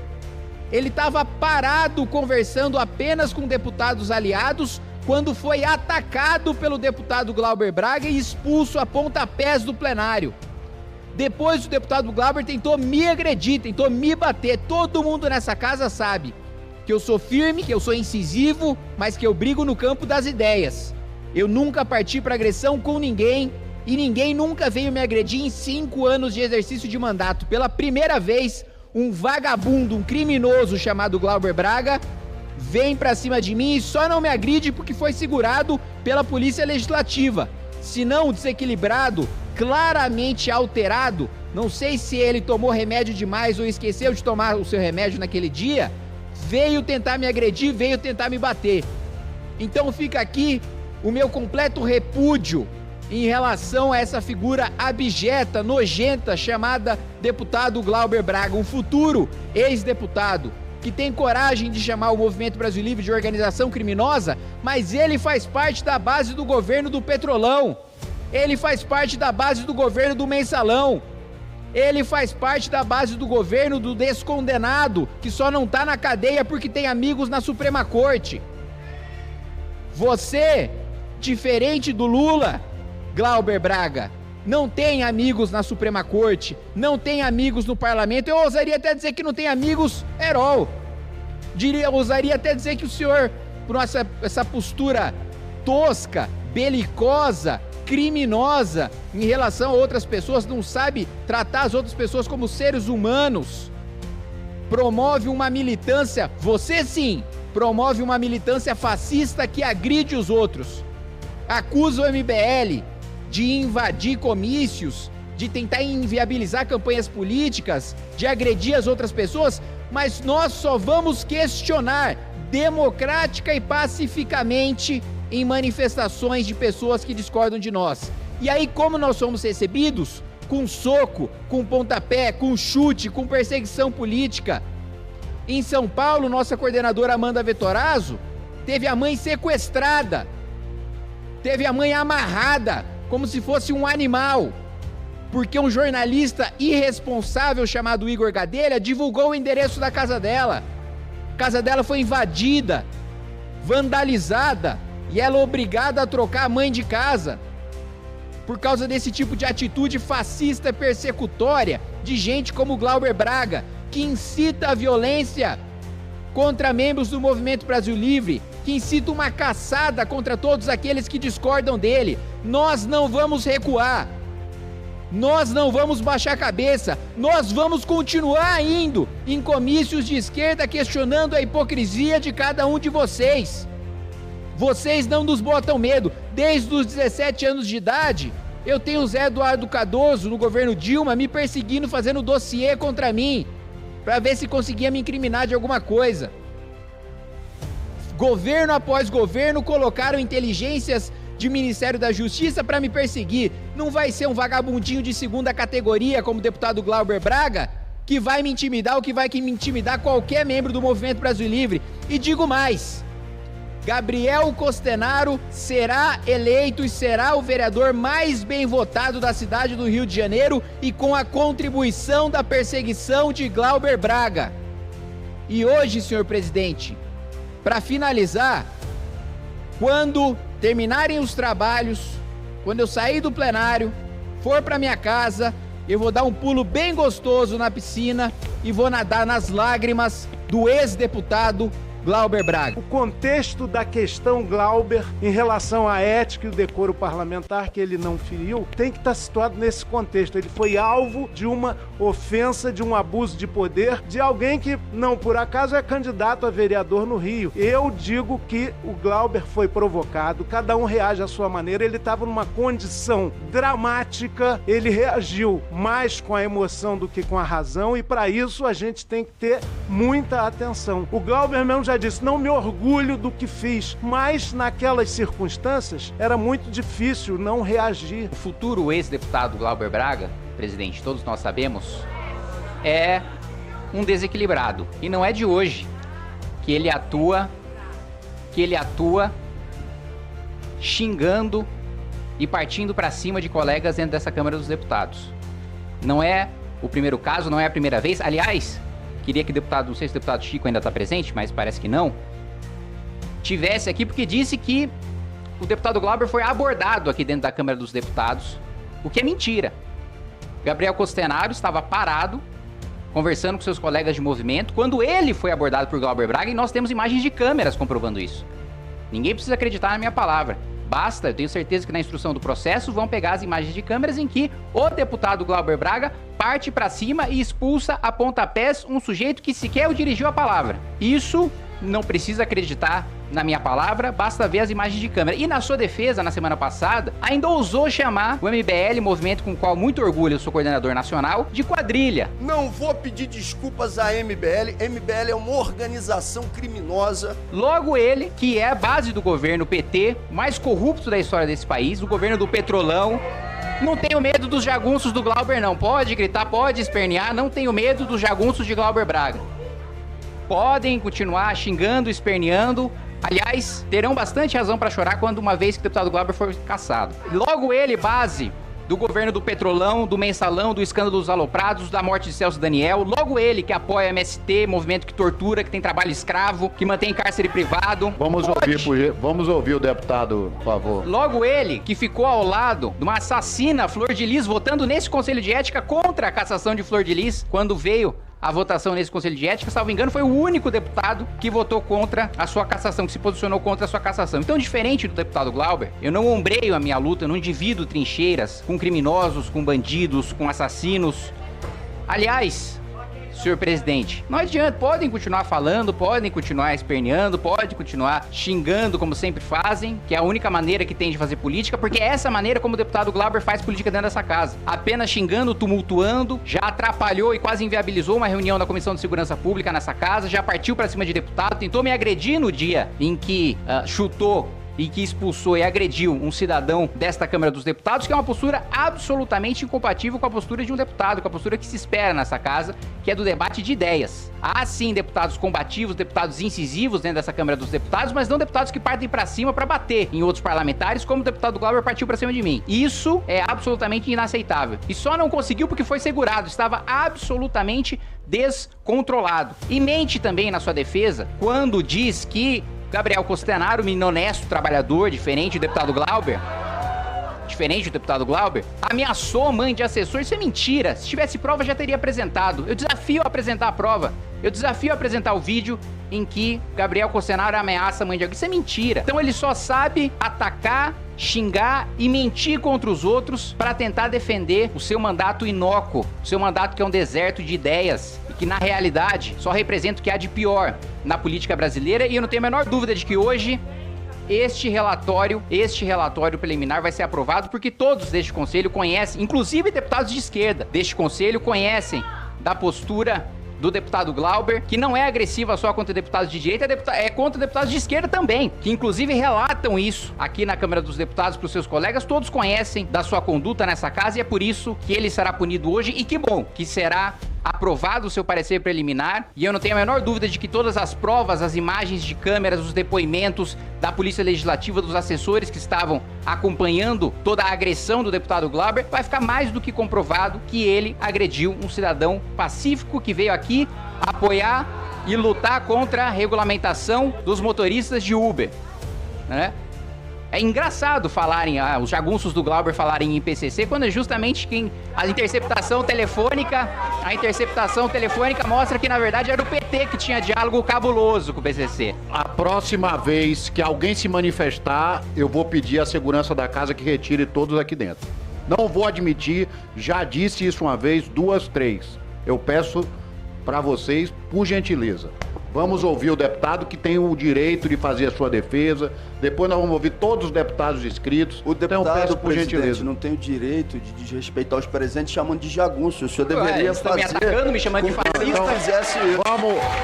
Ele estava parado conversando apenas com deputados aliados quando foi atacado pelo deputado Glauber Braga e expulso a pontapés do plenário. Depois o deputado Glauber tentou me agredir, tentou me bater. Todo mundo nessa casa sabe que eu sou firme, que eu sou incisivo, mas que eu brigo no campo das ideias. Eu nunca parti para agressão com ninguém e ninguém nunca veio me agredir em 5 anos de exercício de mandato. Pela primeira vez, um vagabundo, um criminoso chamado Glauber Braga, vem pra cima de mim e só não me agride porque foi segurado pela Polícia Legislativa. Se não, desequilibrado, claramente alterado, não sei se ele tomou remédio demais ou esqueceu de tomar o seu remédio naquele dia, veio tentar me agredir, veio tentar me bater. Então fica aqui o meu completo repúdio em relação a essa figura abjeta, nojenta, chamada deputado Glauber Braga, um futuro ex-deputado, que tem coragem de chamar o Movimento Brasil Livre de organização criminosa, mas ele faz parte da base do governo do Petrolão, ele faz parte da base do governo do Mensalão, ele faz parte da base do governo do descondenado, que só não tá na cadeia porque tem amigos na Suprema Corte. Você, diferente do Lula, Glauber Braga, não tem amigos na Suprema Corte, não tem amigos no Parlamento. Eu ousaria até dizer que não tem amigos herói. Ousaria até dizer que o senhor, por essa postura tosca, belicosa, criminosa em relação a outras pessoas, não sabe tratar as outras pessoas como seres humanos, promove uma militância, você sim, promove uma militância fascista que agride os outros, acusa o MBL de invadir comícios, de tentar inviabilizar campanhas políticas, de agredir as outras pessoas, mas nós só vamos questionar democrática e pacificamente em manifestações de pessoas que discordam de nós. E aí, como nós somos recebidos? Com soco, com pontapé, com chute, com perseguição política. Em São Paulo, nossa coordenadora Amanda Vettorazzo teve a mãe sequestrada, teve a mãe amarrada, como se fosse um animal, porque um jornalista irresponsável chamado Igor Gadelha divulgou o endereço da casa dela. A casa dela foi invadida, vandalizada, e ela é obrigada a trocar a mãe de casa por causa desse tipo de atitude fascista persecutória de gente como Glauber Braga, que incita a violência contra membros do Movimento Brasil Livre, que incita uma caçada contra todos aqueles que discordam dele. Nós não vamos recuar, nós não vamos baixar a cabeça, nós vamos continuar indo em comícios de esquerda questionando a hipocrisia de cada um de vocês. Vocês não nos botam medo. Desde os 17 anos de idade, eu tenho o Zé Eduardo Cardoso, no governo Dilma, me perseguindo, fazendo dossiê contra mim, para ver se conseguia me incriminar de alguma coisa. Governo após governo colocaram inteligências de Ministério da Justiça para me perseguir. Não vai ser um vagabundinho de segunda categoria como o deputado Glauber Braga que vai me intimidar ou que vai me intimidar qualquer membro do Movimento Brasil Livre. E digo mais, Gabriel Costenaro será eleito e será o vereador mais bem votado da cidade do Rio de Janeiro e com a contribuição da perseguição de Glauber Braga. E hoje, senhor presidente, para finalizar, quando terminarem os trabalhos, quando eu sair do plenário, for para minha casa, eu vou dar um pulo bem gostoso na piscina e vou nadar nas lágrimas do ex-deputado Glauber Braga. O contexto da questão Glauber em relação à ética e o decoro parlamentar que ele não feriu tem que estar situado nesse contexto. Ele foi alvo de uma ofensa, de um abuso de poder de alguém que não por acaso é candidato a vereador no Rio. Eu digo que o Glauber foi provocado, cada um reage à sua maneira, ele estava numa condição dramática, ele reagiu mais com a emoção do que com a razão e para isso a gente tem que ter muita atenção. O Glauber mesmo já disse, não me orgulho do que fiz, mas naquelas circunstâncias era muito difícil não reagir. O futuro ex-deputado Glauber Braga, presidente, todos nós sabemos, é um desequilibrado. E não é de hoje que ele atua xingando e partindo para cima de colegas dentro dessa Câmara dos Deputados. Não é o primeiro caso, não é a primeira vez. Aliás, queria que o deputado, não sei se o deputado Chico ainda está presente, mas parece que não, tivesse aqui, porque disse que o deputado Glauber foi abordado aqui dentro da Câmara dos Deputados, o que é mentira. Gabriel Costenaro estava parado, conversando com seus colegas de movimento, quando ele foi abordado por Glauber Braga, e nós temos imagens de câmeras comprovando isso. Ninguém precisa acreditar na minha palavra. Basta, eu tenho certeza que na instrução do processo vão pegar as imagens de câmeras em que o deputado Glauber Braga parte pra cima e expulsa a pontapés um sujeito que sequer o dirigiu a palavra. Isso não precisa acreditar na minha palavra, basta ver as imagens de câmera. E na sua defesa, na semana passada, ainda ousou chamar o MBL, movimento com o qual muito orgulho eu sou coordenador nacional, de quadrilha. Não vou pedir desculpas à MBL. MBL é uma organização criminosa. Logo ele, que é a base do governo PT, mais corrupto da história desse país, o governo do Petrolão. Não tenho medo dos jagunços do Glauber, não. Pode gritar, pode espernear, não tenho medo dos jagunços de Glauber Braga. Podem continuar xingando, esperneando. Aliás, terão bastante razão para chorar quando uma vez que o deputado Glauber for cassado. Logo ele, base do governo do Petrolão, do Mensalão, do escândalo dos aloprados, da morte de Celso Daniel. Logo ele, que apoia MST, movimento que tortura, que tem trabalho escravo, que mantém cárcere privado. Vamos ouvir o deputado, por favor. Logo ele, que ficou ao lado de uma assassina, Flor de Lis, votando nesse Conselho de Ética contra a cassação de Flor de Lis, quando veio a votação nesse Conselho de Ética, salvo engano, foi o único deputado que votou contra a sua cassação, que se posicionou contra a sua cassação. Então, diferente do deputado Glauber, eu não ombreio a minha luta, eu não divido trincheiras com criminosos, com bandidos, com assassinos. Aliás, senhor presidente, não adianta, podem continuar falando, podem continuar esperneando, podem continuar xingando como sempre fazem, que é a única maneira que tem de fazer política, porque é essa maneira como o deputado Glauber faz política dentro dessa casa. Apenas xingando, tumultuando, já atrapalhou e quase inviabilizou uma reunião da Comissão de Segurança Pública nessa casa, já partiu pra cima de deputado, tentou me agredir no dia em que chutou e que expulsou e agrediu um cidadão desta Câmara dos Deputados, que é uma postura absolutamente incompatível com a postura de um deputado, com a postura que se espera nessa casa, que é do debate de ideias. Há sim deputados combativos, deputados incisivos dentro dessa Câmara dos Deputados, mas não deputados que partem pra cima pra bater em outros parlamentares, como o deputado Glauber partiu pra cima de mim. Isso é absolutamente inaceitável. E só não conseguiu porque foi segurado, estava absolutamente descontrolado. E mente também na sua defesa quando diz que Gabriel Costenaro, menino honesto, trabalhador, diferente do deputado Glauber, ameaçou mãe de assessor. Isso é mentira. Se tivesse prova, já teria apresentado. Eu desafio a apresentar a prova. Eu desafio a apresentar o vídeo em que Gabriel Costenaro ameaça a mãe de alguém. Isso é mentira. Então ele só sabe atacar, xingar e mentir contra os outros para tentar defender o seu mandato inócuo, o seu mandato que é um deserto de ideias e que na realidade só representa o que há de pior na política brasileira. E eu não tenho a menor dúvida de que hoje este relatório preliminar vai ser aprovado, porque todos deste conselho conhecem, inclusive deputados de esquerda deste conselho, conhecem da postura do deputado Glauber, que não é agressiva só contra deputados de direita, é contra deputados de esquerda também, que inclusive relatam isso aqui na Câmara dos Deputados para os seus colegas. Todos conhecem da sua conduta nessa casa e é por isso que ele será punido hoje, e que bom que será aprovado o seu parecer preliminar. E eu não tenho a menor dúvida de que todas as provas, as imagens de câmeras, os depoimentos da Polícia Legislativa, dos assessores que estavam acompanhando toda a agressão do deputado Glauber, vai ficar mais do que comprovado que ele agrediu um cidadão pacífico que veio aqui apoiar e lutar contra a regulamentação dos motoristas de Uber, né? É engraçado falarem, os jagunços do Glauber falarem em PCC, quando é justamente quem a interceptação telefônica mostra que na verdade era o PT que tinha diálogo cabuloso com o PCC. A próxima vez que alguém se manifestar, eu vou pedir à segurança da casa que retire todos aqui dentro. Não vou admitir, já disse isso uma vez, 2, 3. Eu peço para vocês, por gentileza. Vamos ouvir o deputado que tem o direito de fazer a sua defesa. Depois nós vamos ouvir todos os deputados inscritos. O deputado, por gentileza, não tem o direito de desrespeitar os presentes chamando de jagunço. O senhor deveria fazer... Estão me atacando, me chamando de fascista.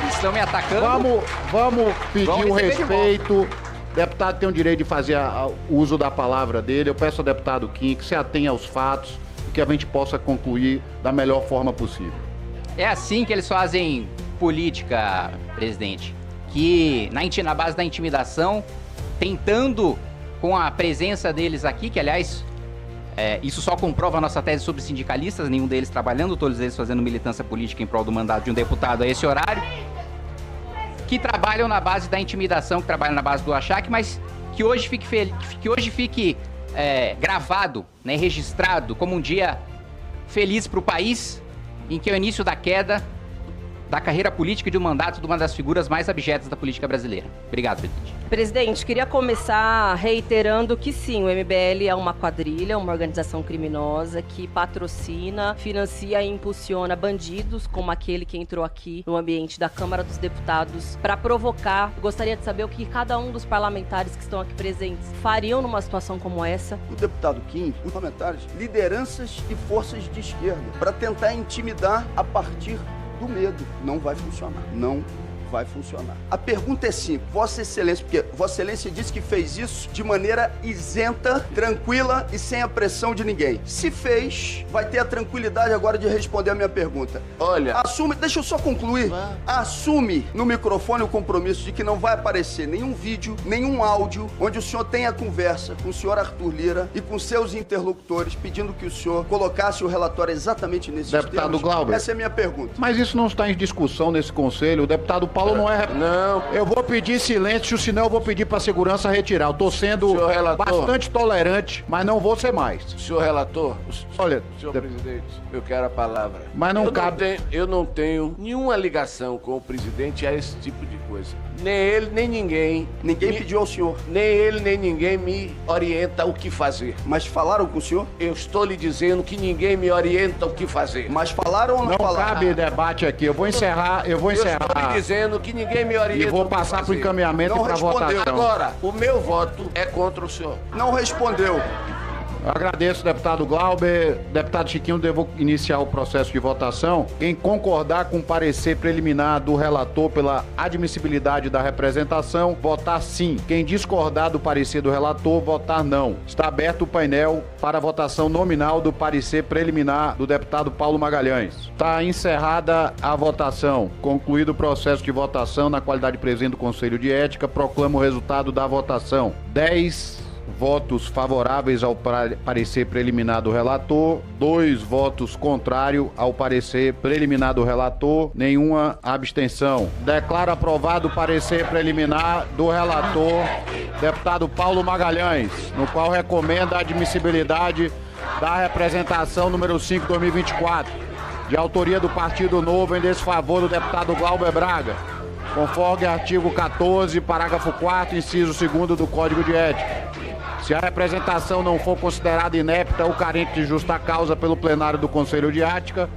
Estão me atacando. Vamos pedir o respeito. O deputado tem o direito de fazer o uso da palavra dele. Eu peço ao deputado Kim que se atenha aos fatos e que a gente possa concluir da melhor forma possível. É assim que eles fazem política, presidente, que na base da intimidação, tentando com a presença deles aqui, que aliás, isso só comprova a nossa tese sobre sindicalistas, nenhum deles trabalhando, todos eles fazendo militância política em prol do mandato de um deputado a esse horário, que trabalham na base da intimidação, que trabalham na base do achaque, mas que hoje fique gravado, né, registrado como um dia feliz para o país, em que ao início da queda da carreira política e do mandato de uma das figuras mais abjetas da política brasileira. Obrigado, presidente. Presidente, queria começar reiterando que sim, o MBL é uma quadrilha, uma organização criminosa que patrocina, financia e impulsiona bandidos, como aquele que entrou aqui no ambiente da Câmara dos Deputados para provocar. Gostaria de saber o que cada um dos parlamentares que estão aqui presentes fariam numa situação como essa. O deputado Kim, os parlamentares, lideranças e forças de esquerda, para tentar intimidar a partir do medo. Não vai funcionar. Não vai funcionar. A pergunta é simples, Vossa Excelência, porque Vossa Excelência disse que fez isso de maneira isenta, tranquila e sem a pressão de ninguém. Se fez, vai ter a tranquilidade agora de responder a minha pergunta. Olha... Assume, deixa eu só concluir. Assume no microfone o compromisso de que não vai aparecer nenhum vídeo, nenhum áudio, onde o senhor tenha conversa com o senhor Arthur Lira e com seus interlocutores, pedindo que o senhor colocasse o relatório exatamente nesses termos. Deputado Glauber. Essa é a minha pergunta. Mas isso não está em discussão nesse conselho. O deputado Paulo não é... Não. Eu vou pedir silêncio, senão eu vou pedir para a segurança retirar. Eu tô sendo bastante tolerante, mas não vou ser mais. Senhor relator, olha, senhor presidente, eu quero a palavra. Mas não cabe... Eu não tenho nenhuma ligação com o presidente a esse tipo de coisa. Nem ele, nem ninguém. Ninguém pediu ao senhor. Nem ele, nem ninguém me orienta o que fazer. Mas falaram com o senhor? Eu estou lhe dizendo que ninguém me orienta o que fazer. Mas falaram ou não falaram? Não cabe debate aqui. Eu vou encerrar. Eu estou lhe dizendo que ninguém me orienta. E vou passar para o encaminhamento e para votação. Agora, o meu voto é contra o senhor. Não respondeu. Eu agradeço, deputado Glauber. Deputado Chiquinho, devo iniciar o processo de votação. Quem concordar com o parecer preliminar do relator pela admissibilidade da representação, votar sim. Quem discordar do parecer do relator, votar não. Está aberto o painel para a votação nominal do parecer preliminar do deputado Paulo Magalhães. Está encerrada a votação. Concluído o processo de votação, na qualidade de presidente do Conselho de Ética, proclamo o resultado da votação. 10 votos favoráveis ao parecer preliminar do relator, 2 votos contrários ao parecer preliminar do relator, nenhuma abstenção. Declaro aprovado o parecer preliminar do relator, deputado Paulo Magalhães, no qual recomenda a admissibilidade da representação número 5, 2024, de autoria do Partido Novo, em desfavor do deputado Glauber Braga, conforme artigo 14, parágrafo 4º, inciso 2º do Código de Ética. Se a representação não for considerada inepta ou carente de justa causa pelo plenário do Conselho de Ética.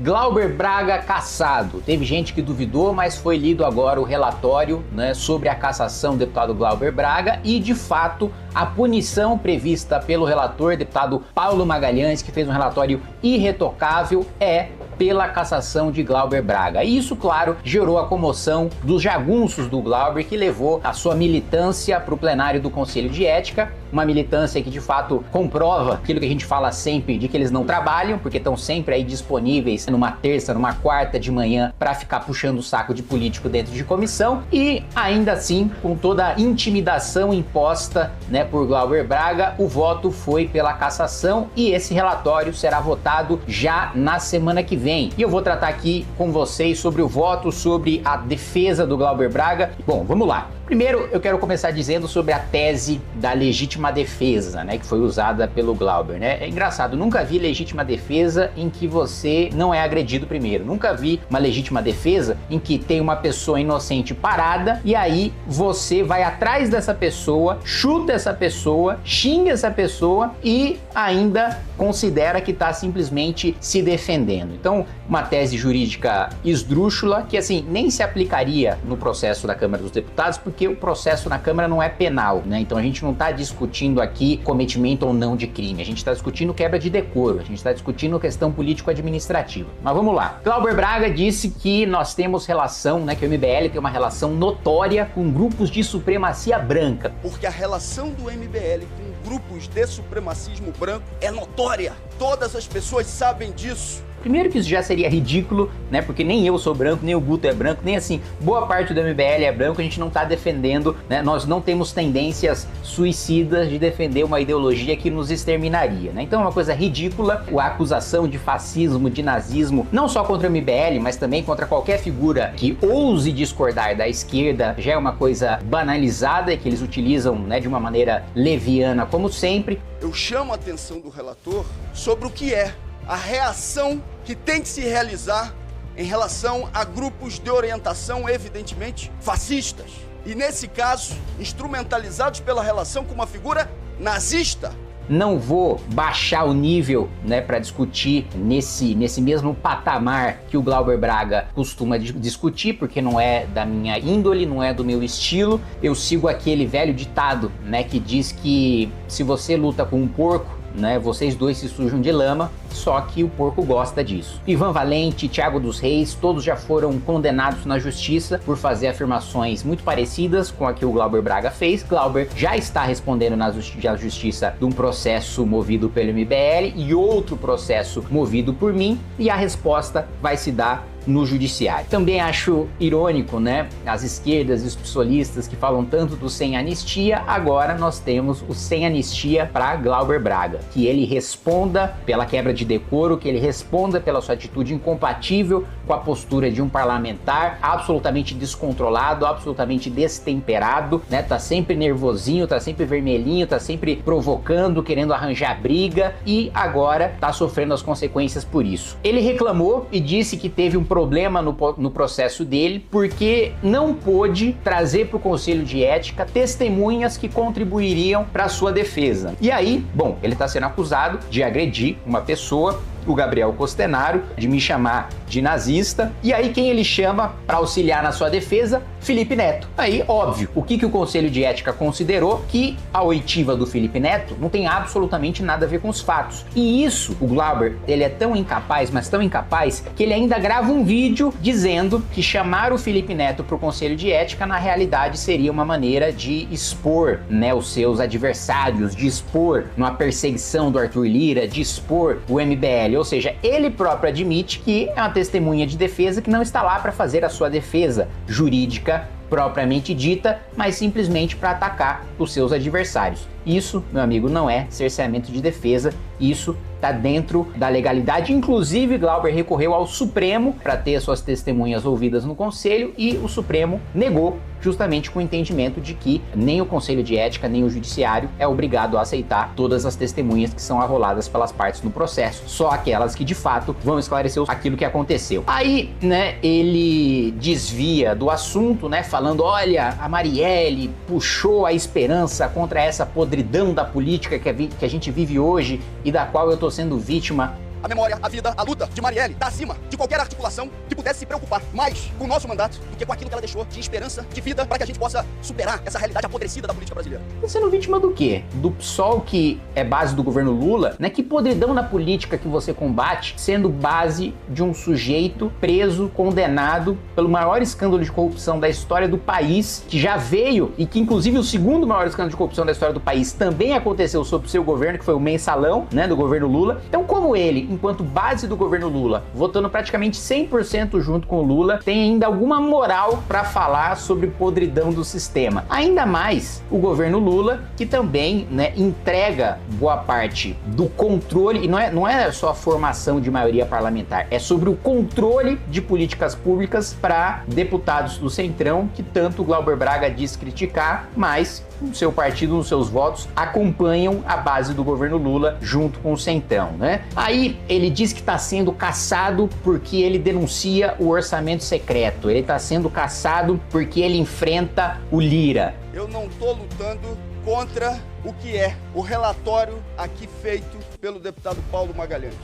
Glauber Braga cassado. Teve gente que duvidou, mas foi lido agora o relatório, né, sobre a cassação do deputado Glauber Braga e, de fato, a punição prevista pelo relator, deputado Paulo Magalhães, que fez um relatório irretocável, é pela cassação de Glauber Braga. E isso, claro, gerou a comoção dos jagunços do Glauber, que levou a sua militância para o plenário do Conselho de Ética, uma militância que de fato comprova aquilo que a gente fala sempre, de que eles não trabalham, porque estão sempre aí disponíveis numa terça, numa quarta de manhã para ficar puxando o saco de político dentro de comissão, e ainda assim, com toda a intimidação imposta, né, por Glauber Braga, o voto foi pela cassação e esse relatório será votado já na semana que vem. E eu vou tratar aqui com vocês sobre o voto, sobre a defesa do Glauber Braga. Bom, vamos lá. Primeiro, eu quero começar dizendo sobre a tese da legítima defesa, né, que foi usada pelo Glauber, né? É engraçado, nunca vi legítima defesa em que você não é agredido primeiro. Nunca vi uma legítima defesa em que tem uma pessoa inocente parada e aí você vai atrás dessa pessoa, chuta essa pessoa, xinga essa pessoa e ainda considera que está simplesmente se defendendo. Então, uma tese jurídica esdrúxula que, assim, nem se aplicaria no processo da Câmara dos Deputados, porque o processo na Câmara não é penal, né? Então a gente não está discutindo aqui cometimento ou não de crime, a gente está discutindo quebra de decoro, a gente está discutindo questão político-administrativa. Mas vamos lá. Glauber Braga disse que nós temos relação, né, que o MBL tem uma relação notória com grupos de supremacia branca. Porque a relação do MBL com grupos de supremacismo branco é notória. Todas as pessoas sabem disso. Primeiro que isso já seria ridículo, né? Porque nem eu sou branco, nem o Guto é branco, nem assim, boa parte do MBL é branco, a gente não tá defendendo, né? Nós não temos tendências suicidas de defender uma ideologia que nos exterminaria, né? Então é uma coisa ridícula a acusação de fascismo, de nazismo, não só contra o MBL, mas também contra qualquer figura que ouse discordar da esquerda, já é uma coisa banalizada e que eles utilizam, né, de uma maneira leviana, como sempre. Eu chamo a atenção do relator sobre o que é a reação que tem que se realizar em relação a grupos de orientação evidentemente fascistas. E nesse caso, instrumentalizados pela relação com uma figura nazista. Não vou baixar o nível, né, para discutir nesse mesmo patamar que o Glauber Braga costuma discutir, porque não é da minha índole, não é do meu estilo. Eu sigo aquele velho ditado, né, que diz que se você luta com um porco, né, vocês dois se sujam de lama, só que o porco gosta disso. Ivan Valente, Thiago dos Reis, todos já foram condenados na justiça por fazer afirmações muito parecidas com a que o Glauber Braga fez. Glauber já está respondendo na justiça de um processo movido pelo MBL e outro processo movido por mim, e a resposta vai se dar no judiciário. Também acho irônico, né, as esquerdas e os psolistas que falam tanto do sem anistia, agora nós temos o sem anistia para Glauber Braga, que ele responda pela quebra de decoro, que ele responda pela sua atitude incompatível com a postura de um parlamentar absolutamente descontrolado, absolutamente destemperado, né, tá sempre nervosinho, tá sempre vermelhinho, tá sempre provocando, querendo arranjar briga, e agora tá sofrendo as consequências por isso. Ele reclamou e disse que teve um problema no processo dele porque não pôde trazer para o Conselho de Ética testemunhas que contribuiriam para a sua defesa. E aí, bom, ele está sendo acusado de agredir uma pessoa, o Gabriel Costenaro, de me chamar de nazista, e aí quem ele chama para auxiliar na sua defesa? Felipe Neto. Aí, óbvio, o que o Conselho de Ética considerou? Que a oitiva do Felipe Neto não tem absolutamente nada a ver com os fatos. E isso, o Glauber, ele é tão incapaz, mas tão incapaz, que ele ainda grava um vídeo dizendo que chamar o Felipe Neto para o Conselho de Ética, na realidade, seria uma maneira de expor, né, os seus adversários, de expor numa perseguição do Arthur Lira, de expor o MBL. Ou seja, ele próprio admite que é uma testemunha de defesa que não está lá para fazer a sua defesa jurídica propriamente dita, mas simplesmente para atacar os seus adversários. Isso, meu amigo, não é cerceamento de defesa, isso está dentro da legalidade. Inclusive, Glauber recorreu ao Supremo para ter suas testemunhas ouvidas no Conselho, e o Supremo negou, justamente com o entendimento de que nem o Conselho de Ética, nem o Judiciário é obrigado a aceitar todas as testemunhas que são arroladas pelas partes no processo, só aquelas que de fato vão esclarecer aquilo que aconteceu. Aí, né, ele desvia do assunto, né, falando, olha, a Marielle puxou a esperança contra essa podridão da política que a gente vive hoje e da qual eu tô sendo vítima. A memória, a vida, a luta de Marielle está acima de qualquer articulação que pudesse se preocupar mais com o nosso mandato do que com aquilo que ela deixou de esperança, de vida, para que a gente possa superar essa realidade apodrecida da política brasileira. Tá sendo vítima do quê? Do PSOL, que é base do governo Lula, né? Que podridão na política que você combate, sendo base de um sujeito preso, condenado pelo maior escândalo de corrupção da história do país, que já veio, e que inclusive o segundo maior escândalo de corrupção da história do país também aconteceu sob o seu governo, que foi o mensalão, né, do governo Lula. Então, como ele, enquanto base do governo Lula, votando praticamente 100% junto com o Lula, tem ainda alguma moral para falar sobre podridão do sistema. Ainda mais o governo Lula, que também, né, entrega boa parte do controle, e não é só a formação de maioria parlamentar, é sobre o controle de políticas públicas para deputados do Centrão, que tanto o Glauber Braga diz criticar, mas o seu partido, os seus votos, acompanham a base do governo Lula junto com o Centrão, né? Aí ele diz que está sendo caçado porque ele denuncia o orçamento secreto. Ele está sendo caçado porque ele enfrenta o Lira. Eu não tô lutando contra o que é o relatório aqui feito pelo deputado Paulo Magalhães.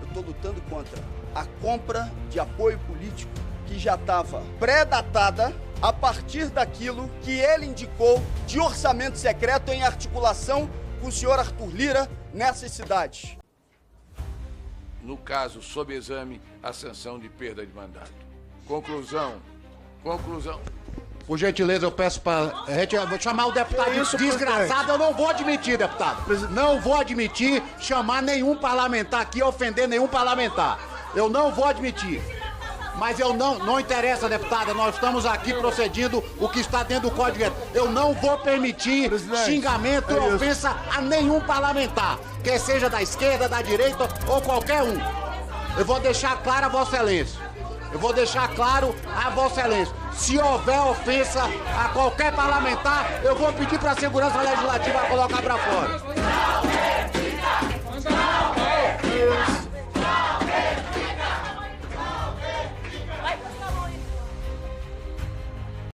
Eu tô lutando contra a compra de apoio político que já estava pré-datada a partir daquilo que ele indicou de orçamento secreto em articulação com o senhor Arthur Lira nessas cidades. No caso, sob exame, a sanção de perda de mandato. Conclusão. Por gentileza, eu peço para... Vou chamar o deputado desgraçado, eu não vou admitir, deputado. Não vou admitir chamar nenhum parlamentar aqui, ofender nenhum parlamentar. Eu não vou admitir. Mas eu não interessa, deputada, nós estamos aqui procedindo o que está dentro do Código Ético. Eu não vou permitir xingamento e ofensa a nenhum parlamentar, quer seja da esquerda, da direita ou qualquer um. Eu vou deixar claro a Vossa Excelência. Se houver ofensa a qualquer parlamentar, eu vou pedir para a Segurança Legislativa colocar para fora.